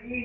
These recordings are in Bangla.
কি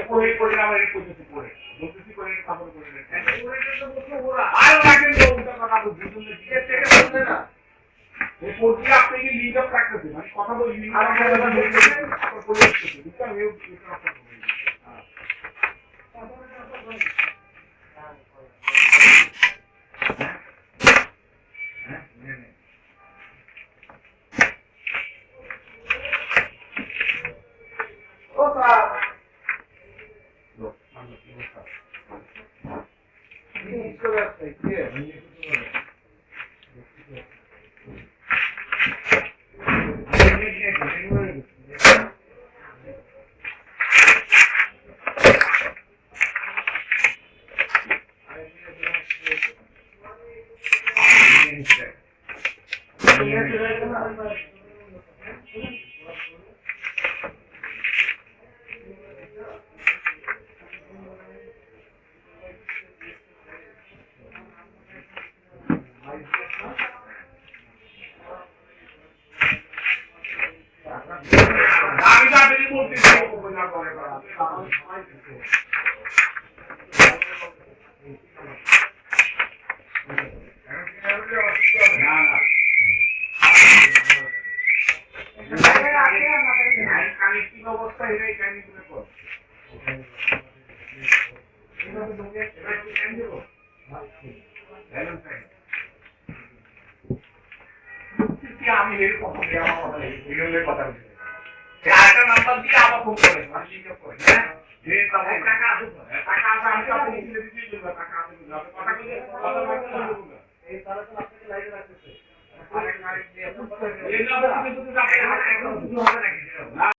পড়ে পড়ে আমার এই করতেছি পড়ে বলতেছি পড়ে কাপড় পড়ে আর লাগেন তো ওটা কথা বুঝুন না ঠিক আছে বলতে না এই পড়তে আপনি কি লিংক আপ রাখতেছে মানে কথা বলি লিংক আপ তারপর পড়ে আসছে বুঝছেন আমি এটা কথা বলি আমি এর কথা দিয়ে আমার কথা এই কথা আরেকটা নাম্বার দিয়ে আবার ফোন করে মানে লিংক আপ করে হ্যাঁ যে টাকা আছে আমি আপনাকে দিতে দিতে টাকা আছে কথা বলে কথা বলতে এই তারা তো আপনাকে লাইভে রাখতেছে আরেক দিয়ে এই নাম্বার কিন্তু আপনি হবে নাকি